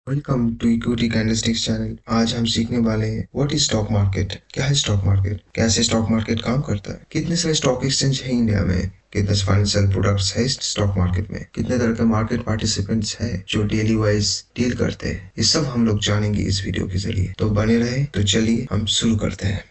Welcome to equity candlesticks channel. आज हम सीखने वाले हैं व्हाट इज स्टॉक मार्केट। क्या है स्टॉक मार्केट, कैसे स्टॉक मार्केट काम करता है, कितने सारे स्टॉक एक्सचेंज है इंडिया में, कितने फाइनेंशियल प्रोडक्ट्स है इस स्टॉक मार्केट में, कितने तरह के मार्केट पार्टिसिपेंट्स है जो डेली वाइज डील करते हैं। ये सब हम लोग जानेंगे इस वीडियो के जरिए, तो बने रहे। तो चलिए हम शुरू करते हैं।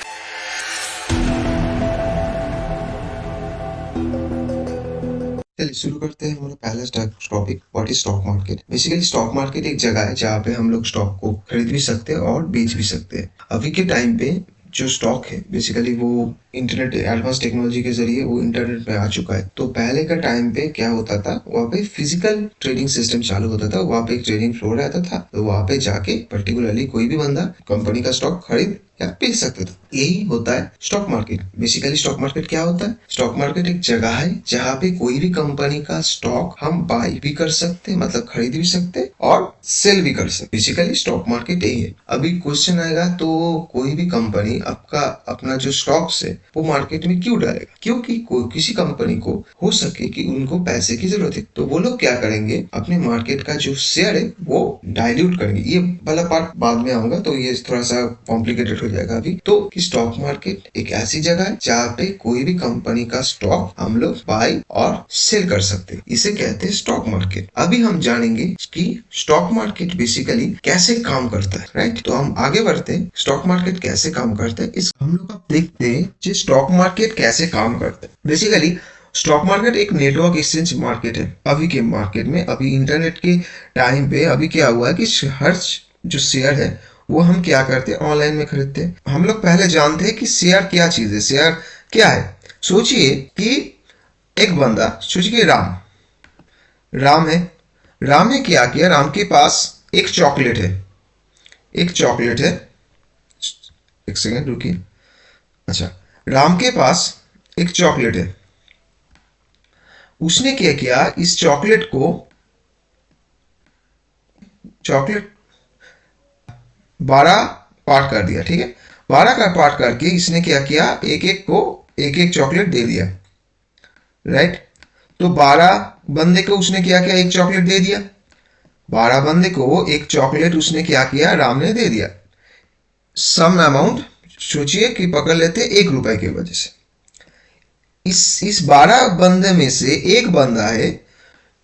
चलिए शुरू करते हैं हमारा पहला topic, what is stock market. Basically stock market एक जगह है जहाँ पे हम लोग स्टॉक को खरीद भी सकते हैं और बेच भी सकते हैं। अभी के टाइम पे जो स्टॉक है बेसिकली वो इंटरनेट एडवांस टेक्नोलॉजी के जरिए वो इंटरनेट पे आ चुका है। तो पहले का टाइम पे क्या होता था, वहाँ पे फिजिकल ट्रेडिंग सिस्टम चालू होता था, वहाँ पे एक ट्रेडिंग फ्लोर रहता था, तो वहाँ पे जाके पर्टिकुलरली कोई भी बंदा कंपनी का स्टॉक खरीद या बेच सकते थे। यही होता है stock market. Basically stock market क्या होता है? स्टॉक मार्केट एक जगह है जहाँ पे कोई भी कंपनी का स्टॉक हम बाय भी कर सकते हैं, मतलब खरीद भी सकते हैं और सेल भी कर सकते। बेसिकली स्टॉक मार्केट यही है। अभी क्वेश्चन आएगा, तो कोई भी कंपनी आपका अपना जो स्टॉक्स है वो मार्केट में क्यों डालेगा? क्योंकि किसी कंपनी को हो सके कि उनको पैसे की जरूरत है, तो वो लोग क्या करेंगे, अपने मार्केट का जो शेयर है वो डाइल्यूट करेंगे। ये वाला पार्ट बाद में आऊंगा, तो ये थोड़ा सा कॉम्प्लिकेटेड हो जाएगा अभी। तो स्टॉक मार्केट एक ऐसी जगह है जहाँ पे कोई भी कंपनी का स्टॉक हम लोग बाय और सेल कर सकते हैं। इसे कहते हैं स्टॉक मार्केट। अभी हम जानेंगे कि स्टॉक मार्केट बेसिकली कैसे काम करता है, राइट? तो हम आगे बढ़ते हैं, स्टॉक मार्केट कैसे काम करता है इस हम लोग अब देखते हैं कि स्टॉक मार्केट कैसे काम करता है। बेसिकली स्टॉक मार्केट एक नेटवर्क एक्सचेंज मार्केट है। अभी के मार्केट में, अभी इंटरनेट के टाइम पे अभी क्या हुआ है कि हर जो शेयर है वो हम क्या करते हैं, ऑनलाइन में खरीदते हैं। हम लोग पहले जानते हैं कि शेयर क्या चीज है, शेयर क्या है। सोचिए कि एक बंदा, सोचिए राम राम है। राम ने क्या किया, राम के पास एक चॉकलेट है, एक चॉकलेट है। एक सेकेंड रुकिए। अच्छा, राम के पास एक चॉकलेट है। उसने क्या किया, इस चॉकलेट को, चॉकलेट 12 पार्ट कर दिया, ठीक है। 12 का पार्ट करके इसने क्या किया, एक एक को एक एक चॉकलेट दे दिया, राइट। तो 12 बंदे को उसने क्या किया, एक चॉकलेट दे दिया। 12 बंदे को एक चॉकलेट उसने क्या किया, राम ने दे दिया। सम अमाउंट सोचिए कि पकड़ लेते 1 रुपए की वजह से। इस 12 बंदे में से एक बंदा है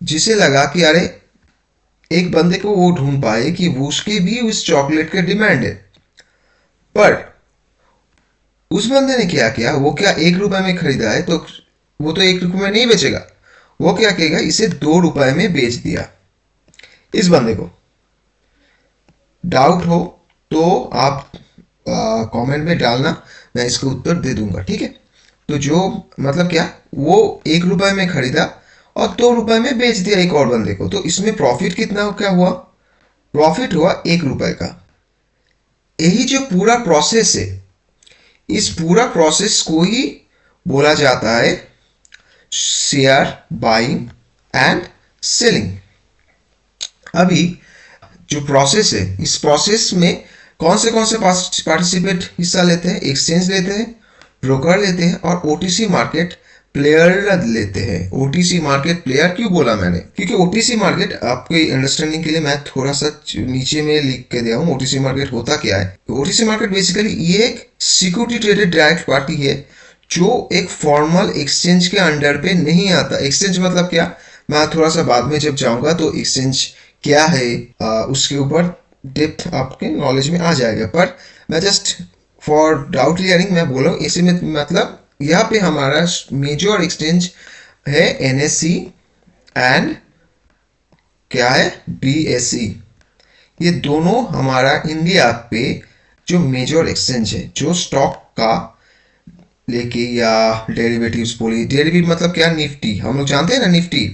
जिसे लगा कि अरे, एक बंदे को वो ढूंढ पाए कि वो उसके भी उस चॉकलेट के डिमांड है। पर उस बंदे ने क्या किया, वो क्या 1 रुपए में खरीदा है, तो वो तो 1 रुपए में नहीं बेचेगा। वो क्या कहेगा, इसे 2 रुपए में बेच दिया। इस बंदे को डाउट हो तो आप कमेंट में डालना, मैं इसका उत्तर दे दूंगा, ठीक है। तो जो मतलब क्या, वो 1 रुपए में खरीदा और 2 रुपए में बेच दिया एक और बंदे को। तो इसमें प्रॉफिट कितना क्या हुआ, प्रॉफिट हुआ 1 रुपए का। यही जो पूरा प्रोसेस है, इस पूरा प्रोसेस को ही बोला जाता है शेयर बाइंग एंड सेलिंग। अभी जो प्रोसेस है, इस प्रोसेस में कौन से पार्टिसिपेट हिस्सा लेते हैं, एक्सचेंज लेते हैं, ब्रोकर लेते हैं और ओटीसी मार्केट प्लेयर लेते हैं। ओटीसी मार्केट प्लेयर क्यों बोला मैंने, क्योंकि ओटीसी मार्केट आपके अंडरस्टैंडिंग के लिए मैं थोड़ा सा नीचे में लिख के दिया हूँ। ओटीसी मार्केट होता क्या है? ओटीसी मार्केट बेसिकली ये एक सिक्योरिटी ट्रेडेड डायरेक्ट पार्टी है जो एक फॉर्मल एक्सचेंज के अंडर पे नहीं आता। एक्सचेंज मतलब क्या, मैं थोड़ा सा बाद में जब जाऊंगा तो एक्सचेंज क्या है उसके ऊपर डेप्थ आपके नॉलेज में आ जाएगा। पर मैं जस्ट फॉर डाउट क्लियरिंग मैं बोल रहा हूँ, इसी में मतलब यहाँ पे हमारा मेजर एक्सचेंज है एनएससी एंड क्या है, बीएसई। ये दोनों हमारा इंडिया पे जो मेजर एक्सचेंज है, जो स्टॉक का लेके या डेरिवेटिव्स बोलिए। डेरिवेटिव मतलब क्या, निफ्टी, हम लोग जानते हैं ना निफ्टी।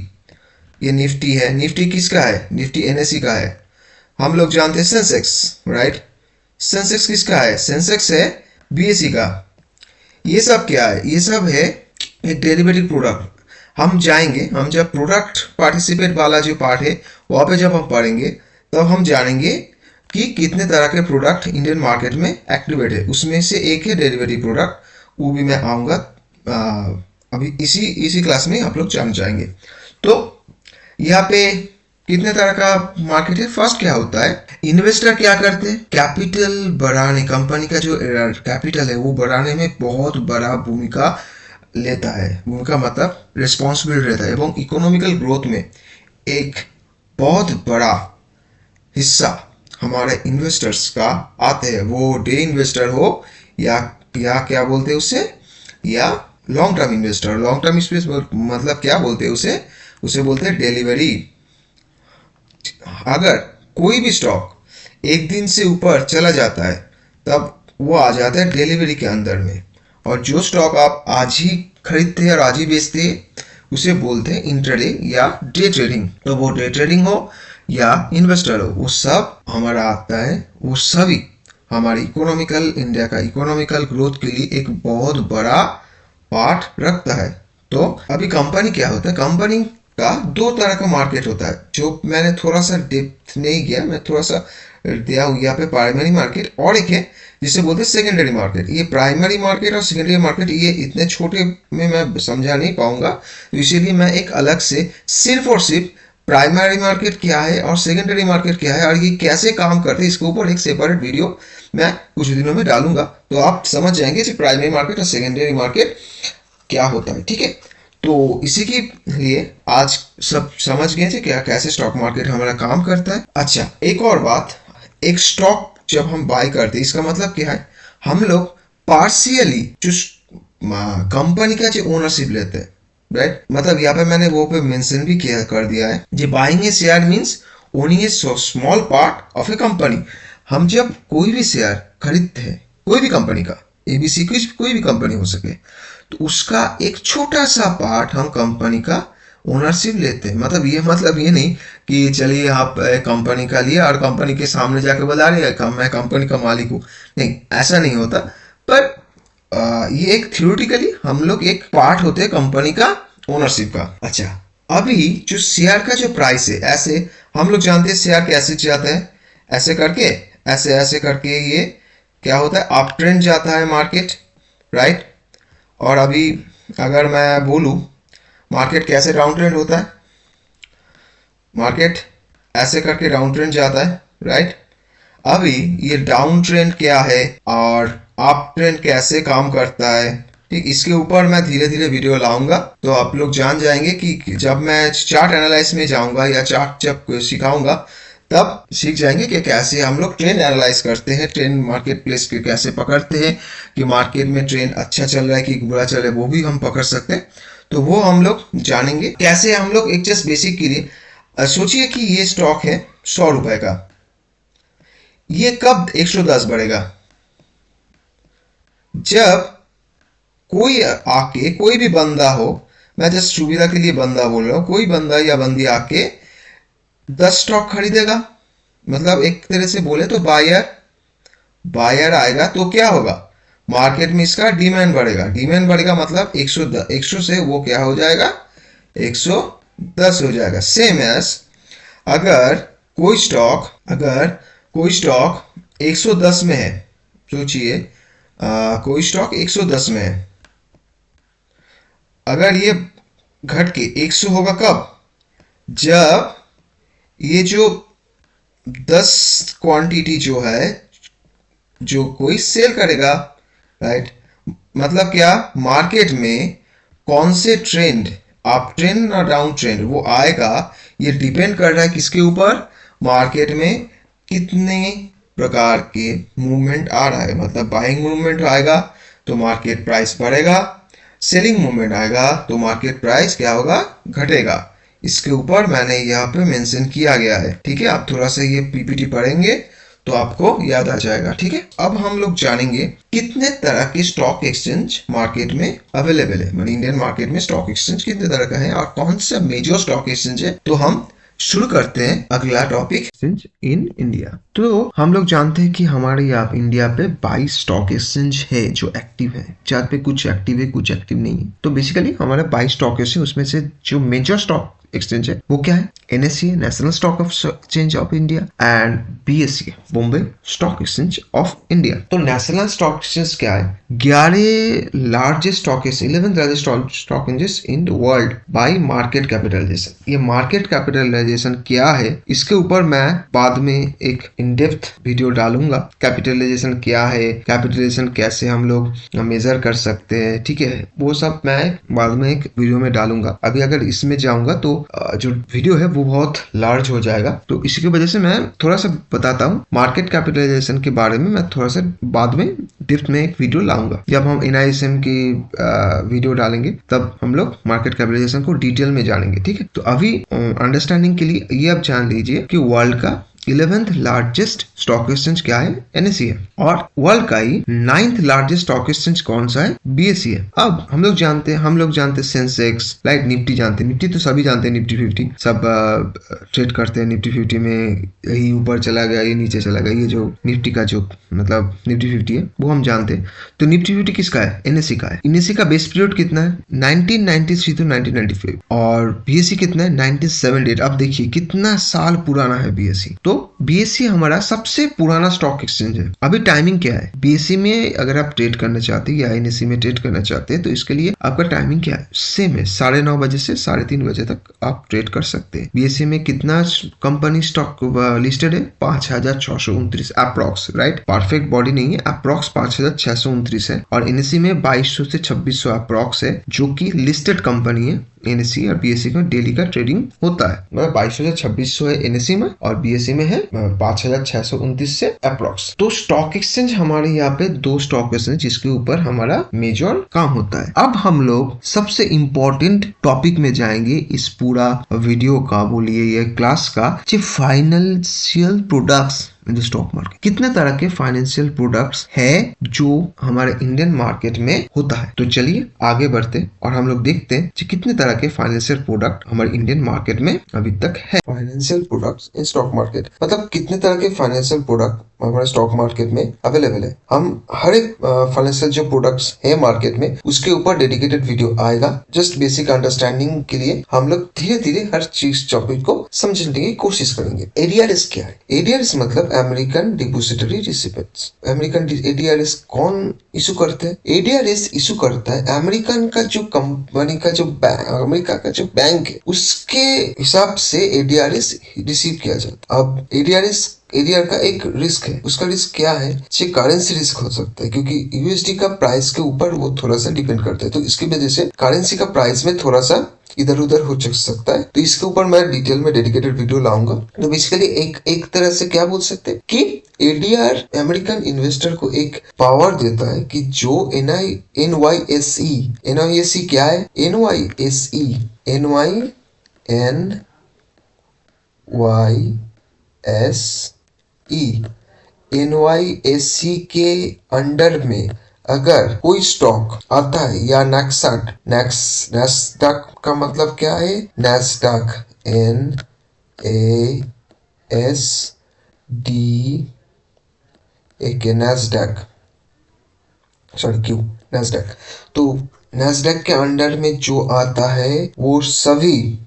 ये निफ्टी है, निफ्टी किसका है, निफ्टी एनएससी का है। हम लोग जानते हैं सेंसेक्स, राइट। सेंसेक्स किसका है, सेंसेक्स है बीएसई का। ये सब क्या है, ये सब है एक डेरिवेटिव प्रोडक्ट। हम जाएंगे, हम जब प्रोडक्ट पार्टिसिपेट वाला जो पार्ट है वहां पे जब हम पढ़ेंगे, तब हम जानेंगे कि कितने तरह के प्रोडक्ट इंडियन मार्केट में एक्टिवेट है। उसमें से एक है डेरिवेटिव प्रोडक्ट, वो भी मैं आऊंगा अभी इसी इसी क्लास में आप लोग जान जाएंगे। तो यहाँ पे कितने तरह का मार्केट है। फर्स्ट क्या होता है, इन्वेस्टर क्या करते हैं, कैपिटल बढ़ाने, कंपनी का जो कैपिटल है वो बढ़ाने में बहुत बड़ा भूमिका लेता है। भूमिका मतलब रिस्पॉन्सिबिलिटी रहता है, एवं इकोनॉमिकल ग्रोथ में एक बहुत बड़ा हिस्सा हमारे इन्वेस्टर्स का आते हैं। वो डे इन्वेस्टर हो या क्या बोलते हैं उसे, या long term investor. Long term investor मतलब क्या बोलते हैं उसे बोलते हैं डिलीवरी। अगर कोई भी स्टॉक एक दिन से ऊपर चला जाता है तब वो आ जाता है डिलीवरी के अंदर में, और जो स्टॉक आप आज ही खरीदते हैं और आज ही बेचते हैं उसे बोलते हैं इंट्राडे या डे ट्रेडिंग। तो वो डे ट्रेडिंग हो या इन्वेस्टर हो, वो सब हमारा आता है। वो सभी हमारी इंडिया का इकोनॉमिकल ग्रोथ के लिए एक बहुत बड़ा पार्ट रखता है। तो अभी कंपनी क्या होता है, कंपनी का दो तरह का मार्केट होता है, जो मैंने थोड़ा सा डेप्थ नहीं गया, मैं थोड़ा सा दिया हूँ यहाँ पे। प्राइमरी मार्केट और एक है जिसे बोलते हैं सेकेंडरी मार्केट। ये प्राइमरी मार्केट और सेकेंडरी मार्केट ये इतने छोटे में मैं समझा नहीं पाऊंगा, तो इसीलिए मैं एक अलग से सिर्फ और सिर्फ प्राइमरी मार्केट क्या है और सेकेंडरी मार्केट क्या है और ये कैसे काम करते हैं इसके ऊपर एक सेपरेट वीडियो मैं कुछ दिनों में डालूंगा, तो आप समझ जाएंगे कि प्राइमरी मार्केट और सेकेंडरी मार्केट क्या होता है। ठीक है, तो इसी के लिए आज सब समझ गए थे क्या कैसे स्टॉक मार्केट हमारा काम करता है। अच्छा, एक और बात, एक स्टॉक जब हम बाय करते हैं इसका मतलब क्या है, हम लोग पार्शियली जो कंपनी का जो ओनरशिप लेते हैं, राइट। मतलब यहाँ पे मैंने वो पे मेंशन भी किया कर दिया है, जो buying A share means owning a small part of A company. हम जब कोई भी शेयर खरीदते हैं कोई भी कंपनी का, एबीसी कोई भी कंपनी हो सके, तो उसका एक छोटा सा पार्ट हम कंपनी का ओनरशिप लेते हैं। मतलब ये नहीं कि चलिए आप कंपनी का लिया और कंपनी के सामने जाके बता रहे हैं मैं कंपनी का मालिक हूँ, नहीं, ऐसा नहीं होता। पर ये एक थ्योरेटिकली हम लोग एक पार्ट होते हैं कंपनी का ओनरशिप का। अच्छा, अभी जो शेयर का जो प्राइस है, ऐसे हम लोग जानते हैं शेयर कैसे जाता है, ऐसे करके ऐसे करके ये क्या होता है, अप ट्रेंड जाता है मार्केट, राइट। और अभी अगर मैं बोलूं मार्केट कैसे डाउन ट्रेंड होता है, मार्केट ऐसे करके डाउन ट्रेंड जाता है, राइट। अभी ये डाउन ट्रेंड क्या है और अप ट्रेंड कैसे काम करता है, ठीक, इसके ऊपर मैं धीरे धीरे वीडियो लाऊंगा, तो आप लोग जान जाएंगे कि जब मैं चार्ट एनालाइज में जाऊंगा या चार्ट जब सिखाऊंगा तब सीख जाएंगे कि कैसे हम लोग ट्रेंड एनालाइज करते हैं, ट्रेंड मार्केट प्लेस के कैसे पकड़ते हैं, कि मार्केट में ट्रेंड अच्छा चल रहा है कि बुरा चल रहा है, वो भी हम पकड़ सकते हैं। तो वो हम लोग जानेंगे कैसे। हम लोग एक जस्ट बेसिक के लिए सोचिए कि ये स्टॉक है 100 रुपए का, ये कब 110 बढ़ेगा, जब कोई आके, कोई भी बंदा हो, मैं जस्ट सुविधा के लिए बंदा बोल रहा हूं, कोई बंदा या बंदी आके 10 स्टॉक खरीदेगा। मतलब एक तरह से बोले तो बायर आएगा, तो क्या होगा, मार्केट में इसका डिमांड बढ़ेगा मतलब 100 से वो क्या हो जाएगा, 110 हो जाएगा। सेम एज अगर कोई स्टॉक 110 में है, सोचिए कोई स्टॉक 110 में है, अगर ये घट के 100 होगा कब, जब ये जो 10 क्वांटिटी जो है जो कोई सेल करेगा, राइट। मतलब क्या, मार्केट में कौन से ट्रेंड, अप ट्रेंड और डाउन ट्रेंड वो आएगा, ये डिपेंड कर रहा है किसके ऊपर, मार्केट में कितने प्रकार के मूवमेंट आ रहा है। मतलब बाइंग मूवमेंट आएगा तो मार्केट प्राइस बढ़ेगा, सेलिंग मूवमेंट आएगा तो मार्केट प्राइस क्या होगा, घटेगा। इसके ऊपर मैंने यहाँ पे मेंशन किया गया है, ठीक है। आप थोड़ा सा ये पीपीटी पढ़ेंगे तो आपको याद आ जाएगा, ठीक है। अब हम लोग जानेंगे कितने तरह के स्टॉक एक्सचेंज मार्केट में अवेलेबल है, मतलब इंडियन मार्केट में स्टॉक एक्सचेंज कितने तरह का है और कौन सा मेजर स्टॉक एक्सचेंज है। तो हम शुरू करते हैं अगला टॉपिक, एक्सचेंज इन इंडिया। तो हम लोग जानते हैं कि हमारे यहाँ इंडिया पे 22 स्टॉक एक्सचेंज है जो एक्टिव है, जहाँ पे कुछ एक्टिव है कुछ एक्टिव नहीं है। तो बेसिकली हमारे 22 स्टॉक एक्सचेंज, उसमें से जो मेजर स्टॉक एक्सचेंज है वो क्या है, NSE national stock exchange of India and BSE Bombay stock exchange of India. तो नेशनल स्टॉक एक्सचेंज क्या है? 11 largest stock 11th largest stock exchange in the world by market capitalization. ये मार्केट कैपिटलाइजेशन क्या है इसके ऊपर मैं बाद में एक इन डेप्थ वीडियो डालूंगा। कैपिटलाइजेशन क्या है, कैपिटलाइजेशन कैसे हम लोग मेजर कर सकते हैं, ठीक है, वो सब मैं बाद में एक वीडियो में डालूंगा। अभी अगर इसमें जाऊंगा तो जो वीडियो है वो बहुत लार्ज हो जाएगा, तो इसी की वजह से मैं थोड़ा सा बताता हूँ मार्केट कैपिटलाइजेशन के बारे में। मैं थोड़ा सा बाद में डेप्थ में एक वीडियो लाऊंगा। जब हम NISM की वीडियो डालेंगे तब हम लोग मार्केट कैपिटलाइजेशन को डिटेल में जानेंगे, ठीक है। तो अभी अंडरस्टैंडिंग के लिए ये आप जान लीजिए कि वर्ल्ड का 11th लार्जेस्ट स्टॉक एक्सचेंज क्या है? NSE है। और वर्ल्ड का ही 9th लार्जेस्ट स्टॉक एक्सचेंज कौन सा है? BSE है। अब हम लोग जानते हैं सेंसेक्स, लाइक निफ्टी जानते हैं, निफ्टी तो सभी जानते हैं, निफ्टी 50 सब ट्रेड करते हैं। निफ्टी 50 में यही ऊपर चला गया, ये नीचे चला गया, ये जो निफ्टी का जो मतलब निफ्टी 50 है वो हम जानते हैं। तो निफ्टी 50 किसका है? NSE का है। NSE का बेस पीरियड कितना है? 1993 to 1995। और BSE कितना है? 1978। अब देखिए कितना साल पुराना है BSE। तो BSE हमारा सबसे पुराना स्टॉक एक्सचेंज है। अभी टाइमिंग क्या है? BSE में अगर आप ट्रेड करना चाहते हैं या NSE में ट्रेड करना चाहते हैं तो इसके लिए आपका टाइमिंग क्या है? सेम है, 9:30 बजे से 3:30 बजे तक आप ट्रेड कर सकते हैं। BSE में कितना कंपनी स्टॉक लिस्टेड है? 5629 अप्रॉक्स, राइट? परफेक्ट बॉडी नहीं है, अप्रॉक्स 5629 है। और NSE में 2200 से 2600 अप्रॉक्स है, जो कि लिस्टेड कंपनी है। NSE और BSE में डेली का ट्रेडिंग होता है, मतलब 2200 से 2600 है NSE में और BSE में है 5629 से अप्रॉक्स। तो स्टॉक एक्सचेंज हमारे यहाँ पे 2 स्टॉक एक्सचेंज जिसके ऊपर हमारा मेजर काम होता है। अब हम लोग सबसे इम्पोर्टेंट टॉपिक में जाएंगे इस पूरा वीडियो का, बोलिए ये क्लास का, financial products in stock market. कितने तरह के फाइनेंशियल प्रोडक्ट्स है जो हमारे इंडियन मार्केट में होता है। तो चलिए आगे बढ़ते और हम लोग देखते हैं कि कितने तरह के फाइनेंशियल प्रोडक्ट हमारे इंडियन मार्केट में अभी तक है। Financial products in stock market मतलब कितने तरह के फाइनेंशियल प्रोडक्ट हमारे स्टॉक मार्केट में अवेलेबल है। हम हर एक फाइनेंशियल जो प्रोडक्ट्स है मार्केट में उसके ऊपर डेडिकेटेड वीडियो आएगा। जस्ट बेसिक अंडरस्टैंडिंग के लिए हम लोग धीरे धीरे हर चीज टॉपिक को समझने की कोशिश करेंगे। ADRS क्या है? ADRS मतलब अमेरिकन डिपोजिटरी रिसिपिएंट्स। अमेरिकन ADRS कौन इशू करते हैं? ADRS इशू करता है अमेरिकन का जो कंपनी का जो अमेरिका का जो बैंक है उसके हिसाब से ADRS रिसीव किया जाता है। अब ADR का एक रिस्क है। उसका रिस्क क्या है? करेंसी रिस्क हो सकता है, क्योंकि USD का प्राइस के ऊपर वो थोड़ा सा डिपेंड करता है। तो इसकी वजह से करेंसी का प्राइस में थोड़ा सा इधर उधर हो सकता है। तो इसके ऊपर मैं डिटेल में डेडिकेटेड वीडियो लाऊंगा। तो बेसिकली एक तरह से क्या बोल सकते हैं कि ADR अमेरिकन इन्वेस्टर को एक पावर देता है कि जो NYSE क्या है? NYSE के अंडर में अगर कोई स्टॉक आता है या नैस्डैक का मतलब क्या है? Nasdaq Nasdaq. तो नैस्डैक के अंडर में जो आता है वो सभी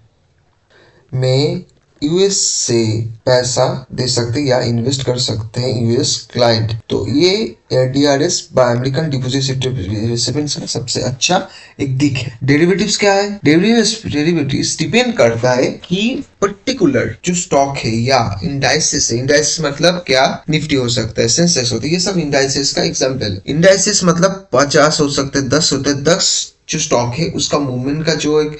में US से पैसा दे सकते या इन्वेस्ट कर सकते हैं US क्लाइंट। तो ये ADRS बाय अमेरिकन डिपोजिटरी रिसिपिएंट्स का सबसे अच्छा एक दिक है। डेरिवेटिव्स क्या है? डेरिवेटिव्स डिपेंड करता है कि पर्टिकुलर जो स्टॉक है या इंडाइसेस है। इंडाइसेस मतलब क्या? निफ्टी हो सकता है, सेंसेक्स होता है, ये सब इंडाइसेस का एग्जांपल है। इंडाइसेस मतलब 50 हो सकते हैं, 10 होते हैं। 10 जो स्टॉक है उसका मूवमेंट का जो एक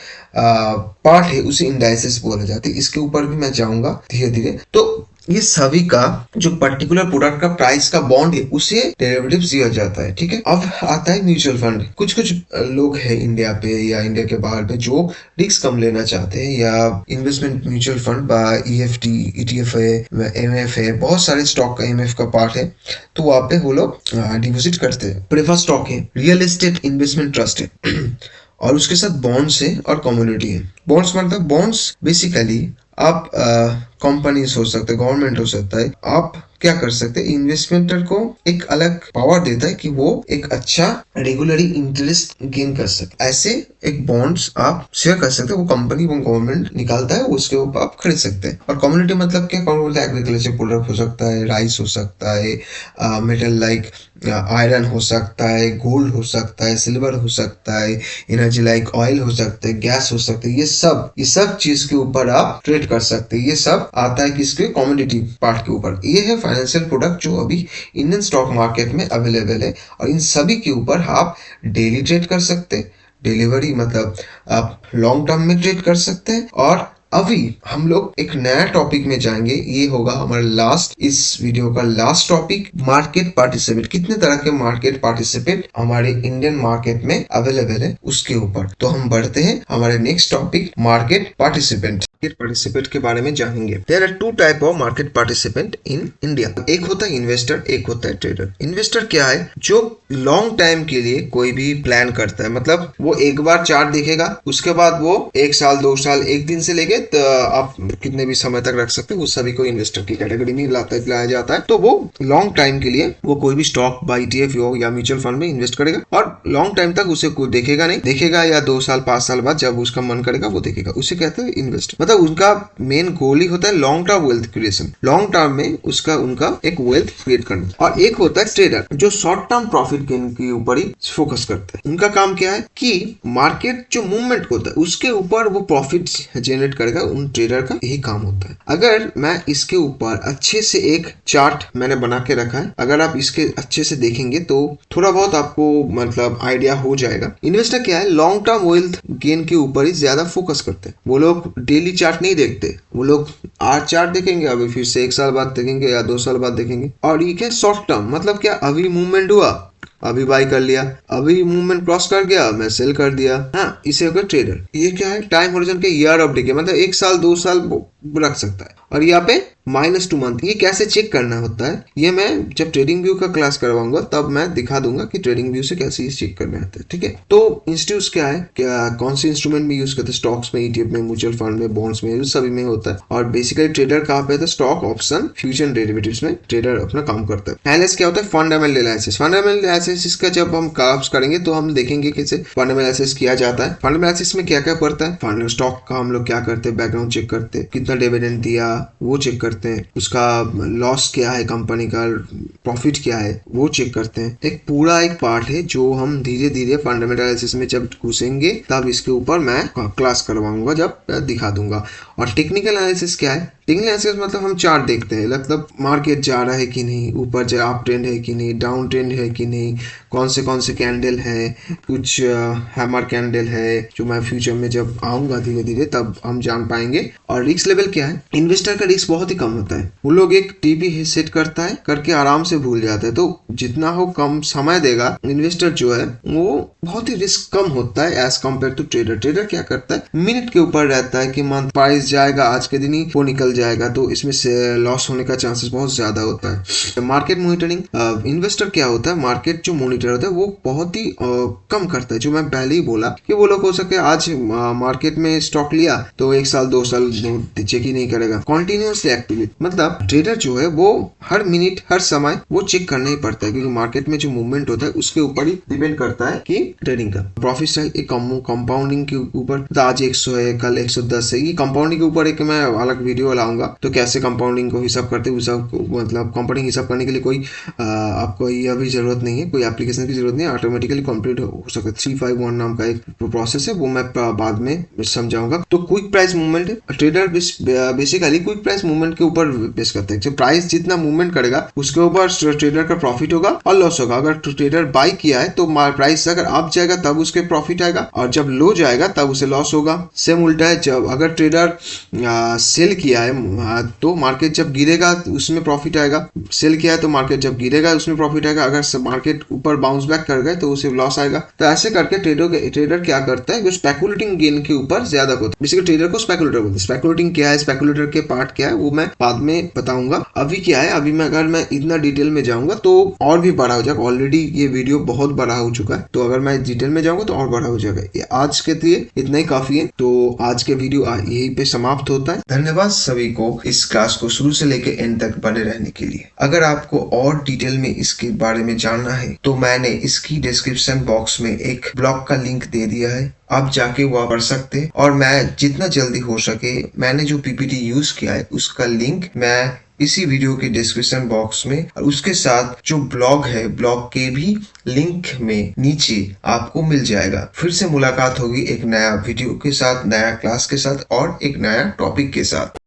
पार्ट है उसे इंडाइसेस बोला जाता है। इसके ऊपर भी मैं जाऊंगा धीरे धीरे। तो ये सभी का जो पर्टिकुलर प्रोडक्ट का प्राइस का बॉन्ड है उसे डेरिवेटिव्स दिया जाता है, ठीक है। अब आता है म्यूचुअल फंड। कुछ लोग हैं इंडिया पे या इंडिया के बाहर पे जो रिस्क कम लेना चाहते हैं या investment mutual fund buy EFT, ETF है, MF है, बहुत सारे स्टॉक का MF का पार्ट है। तो वहाँ पे वो लोग डिपॉजिट करते हैं। प्रेफर्ड स्टॉक है, रियल एस्टेट इन्वेस्टमेंट ट्रस्ट है और उसके साथ बॉन्ड्स है और कम्युनिटी है। बॉन्ड्स मतलब बॉन्ड्स बेसिकली आप कंपनीज हो सकते हैं, गवर्नमेंट हो सकता है, आप क्या कर सकते हैं, इन्वेस्टमेंटर को एक अलग पावर देता है कि वो एक अच्छा रेगुलरी इंटरेस्ट गेन कर सके। ऐसे एक बॉन्ड्स आप शेयर कर सकते हैं, वो कंपनी वो गवर्नमेंट निकालता है, उसके ऊपर आप खरीद सकते हैं। और कम्युनिटी मतलब क्या, कौन बोलते हैं, एग्रीकल्चर प्रोडक्ट हो सकता है, राइस हो सकता है, मेटल लाइक आयरन हो सकता है, गोल्ड हो सकता है, सिल्वर हो सकता है, एनर्जी लाइक ऑयल हो सकता है, गैस हो सकता है, ये सब चीज के ऊपर आप ट्रेड कर सकते हैं। ये सब आता है किसके, कमोडिटी पार्ट के ऊपर। ये है फाइनेंशियल प्रोडक्ट जो अभी इंडियन स्टॉक मार्केट में अवेलेबल है, और इन सभी के ऊपर आप डेली ट्रेड कर सकते हैं, डिलीवरी मतलब आप लॉन्ग टर्म में ट्रेड कर सकते हैं। और अभी हम लोग एक नया टॉपिक में जाएंगे, ये होगा हमारा लास्ट, इस वीडियो का लास्ट टॉपिक, मार्केट पार्टिसिपेट। कितने तरह के मार्केट पार्टिसिपेट हमारे इंडियन मार्केट में अवेलेबल है उसके ऊपर। तो हम बढ़ते हैं हमारे next topic, market participant. Market participant के बारे में जानेंगे। There are two type of market participant in India. एक होता है इन्वेस्टर, एक होता है ट्रेडर। इन्वेस्टर क्या है, जो लॉन्ग टाइम के लिए कोई भी प्लान करता है, मतलब वो एक बार चार्ट देखेगा, उसके बाद वो 1 साल 2 साल, एक दिन से लेके तो आप कितने भी समय तक रख सकते हैं, वो सभी को इन्वेस्टर की कैटेगरी में लाया जाता है। तो वो लॉन्ग टाइम के लिए वो कोई भी स्टॉक बाई ETF हो या म्यूचुअल फंड में इन्वेस्ट करेगा, और लॉन्ग टाइम तक उसे कोई देखेगा नहीं, देखेगा या 2 साल 5 साल बाद जब उसका मन करेगा वो देखेगा, उसे कहते हैं इन्वेस्ट। मतलब उनका मेन गोल ही होता है long term wealth creation, long term में उनका एक वेल्थ क्रिएट करना। और एक होता है ट्रेडर, जो शॉर्ट टर्म प्रॉफिट गेन के ऊपर ही फोकस करता है। उनका काम क्या है कि मार्केट जो मूवमेंट होता है उसके ऊपर वो प्रॉफिट जनरेट करेगा, उन ट्रेडर का यही काम होता है। अगर मैं इसके ऊपर अच्छे से एक चार्ट मैंने बना के रखा है, अगर आप इसके अच्छे से देखेंगे तो थोड़ा बहुत आपको मतलब आइडिया हो जाएगा। इन्वेस्टर क्या है, लॉन्ग टर्म वेल्थ गेन के ऊपर ही ज्यादा फोकस करते हैं। वो लोग डेली चार्ट नहीं देखते, वो लोग आज चार्ट देखेंगे, अभी फिर से 1 साल बाद देखेंगे या 2 साल बाद देखेंगे। और ये क्या, शॉर्ट टर्म मतलब क्या, अभी मूवमेंट हुआ, अभी बाई कर लिया, अभी मूवमेंट क्रॉस कर गया, मैं सेल कर दिया। हाँ, इसे होगा ट्रेडर। ये क्या है, टाइम होरिजन के ईयर ऑफ डिके, मतलब 1 साल 2 साल रख सकता है। और यहाँ पे -2 मंथ, ये कैसे चेक करना होता है, ये मैं जब ट्रेडिंग व्यू का क्लास करवाऊंगा तब मैं दिखा दूंगा कि ट्रेडिंग व्यू से कैसे चेक करना होता है। ठीक है, तो इंस्टीट्यूट क्या है, क्या कौन से इंस्ट्रूमेंट में यूज करते हैं, स्टॉक्स में, ETF में, म्यूचुअल फंड में, बॉन्ड्स में, सभी में होता है। और बेसिकली ट्रेडर कहाँ पे है, स्टॉक, ऑप्शन, फ्यूचर, डेरिवेटिव्स में ट्रेडर अपना काम करता है। एनालिसिस क्या होता है, फंडामेंटल एनालिसिस। फंडामेंटल एनालिसिस का जब हम क्लास करेंगे तो हम देखेंगे कैसे फंडामेंटल एनालिसिस किया जाता है। फंडामेंटल एनालिसिस में क्या क्या पड़ता है, फंड स्टॉक का हम लोग क्या करते हैं, बैकग्राउंड चेक करते हैं, कितना डिविडेंड दिया वो चेक करते हैं, उसका लॉस क्या है, कंपनी का प्रॉफिट क्या है वो चेक करते हैं। एक पूरा एक पार्ट है जो हम धीरे धीरे फंडामेंटल एनालिसिस में जब घुसेंगे तब इसके ऊपर मैं क्लास करवाऊंगा, जब दिखा दूंगा। और टेक्निकल एनालिसिस क्या है, टेक्निकल एनालिसिस मतलब हम चार्ट देखते हैं, मतलब मार्केट जा रहा है कि नहीं, ऊपर जा अप ट्रेंड है कि नहीं, डाउन ट्रेंड है कि नहीं, कौन से कैंडल है, कुछ हैमर कैंडल है, जो मैं फ्यूचर में जब आऊंगा धीरे धीरे तब हम जान पाएंगे। और रिस्क लेवल क्या है, इन्वेस्टर का रिस्क बहुत ही कम होता है, वो लोग एक टीपी सेट करता है, करके आराम से भूल जाता है। तो जितना हो कम समय देगा इन्वेस्टर जो है, वो बहुत ही रिस्क कम होता है as compare to trader. Trader क्या करता है, मिनट के ऊपर रहता है कि मंथ प्राइस जाएगा, आज के दिन ही वो निकल जाएगा, तो इसमें से लॉस होने का चांसेस बहुत ज्यादा होता है। मार्केट मॉनिटरिंग, इन्वेस्टर क्या होता है, मार्केट जो मॉनिटर होता है वो बहुत ही कम करता है। जो मैं पहले ही बोला कि वो लोग हो सके आज मार्केट में स्टॉक लिया तो 1 साल 2 साल चेक ही नहीं करेगा। कॉन्टिन्यूसली एक्टिव, मतलब ट्रेडर जो है वो हर मिनट हर समय वो चेक करना ही पड़ता है, क्योंकि मार्केट में जो मूवमेंट होता है उसके ऊपर ही डिपेंड करता है कि ट्रेडिंग का प्रॉफिट स्टाइल। एक कंपाउंडिंग के ऊपर, आज 100 है कल 110 है, ये कंपाउंडिंग के ऊपर एक मैं अलग वीडियो लाऊंगा, तो कैसे कंपाउंडिंग को हिसाब करते हैं, मतलब कंपाउंडिंग हिसाब करने के लिए कोई आपको यह भी जरूरत नहीं है, कोई एप्लीकेशन की जरूरत नहीं है, ऑटोमेटिकली कंप्लीट हो सकता है। 351 नाम का एक प्रोसेस है, वो मैं बाद में समझाऊंगा। तो क्विक प्राइस मूवमेंट है, trader basically quick price movement के ऊपर बेस करते हैं। जब प्राइस जितना मूवमेंट करेगा उसके ऊपर ट्रेडर का प्रॉफिट होगा और लॉस होगा। अगर ट्रेडर बाई किया है तो प्राइस अगर अप जाएगा तब उसके प्रॉफिट आएगा, और जब लो जाएगा तब उसे लॉस होगा। सेम उल्टा है, जब अगर ट्रेडर सेल किया है तो मार्केट जब गिरेगा उसमें प्रॉफिट आएगा, सेल किया है तो मार्केट जब गिरेगा उसमें प्रॉफिट आएगा, अगर मार्केट ऊपर बाउंस बैक कर गए तो उसे लॉस आएगा। तो ऐसे करके ट्रेडर क्या करता है, जो स्पेकुलेटिंग गेन के ऊपर ज्यादा होता है। बेसिकली ट्रेडर को स्पेकुलेटर बोलते हैं। स्पेकुलेटिंग क्या है, स्पेकुलेटर के पार्ट क्या है, वो मैं बाद में बताऊंगा। अभी क्या है, अभी मैं अगर मैं इतना डिटेल में जाऊंगा तो और भी बड़ा हो जाएगा। ऑलरेडी ये वीडियो बहुत बड़ा हो चुका है, तो अगर मैं डिटेल में जाऊंगा तो और बड़ा हो जाएगा। ये आज के लिए इतना ही काफी है। तो आज के वीडियो यहीं पे समाप्त होता है। धन्यवाद सभी को इस क्लास को शुरू से लेकर एंड तक बने रहने के लिए। अगर आपको और डिटेल में इसके बारे में जानना है तो मैंने इसकी डिस्क्रिप्शन बॉक्स में एक ब्लॉग का लिंक दे दिया है, आप जाके वहाँ पढ़ सकते हैं। और मैं जितना जल्दी हो सके मैंने जो पीपीटी यूज किया है उसका लिंक मैं इसी वीडियो के डिस्क्रिप्शन बॉक्स में और उसके साथ जो ब्लॉग है ब्लॉग के भी लिंक में नीचे आपको मिल जाएगा। फिर से मुलाकात होगी एक नया वीडियो के साथ, नया क्लास के साथ और एक नया टॉपिक के साथ।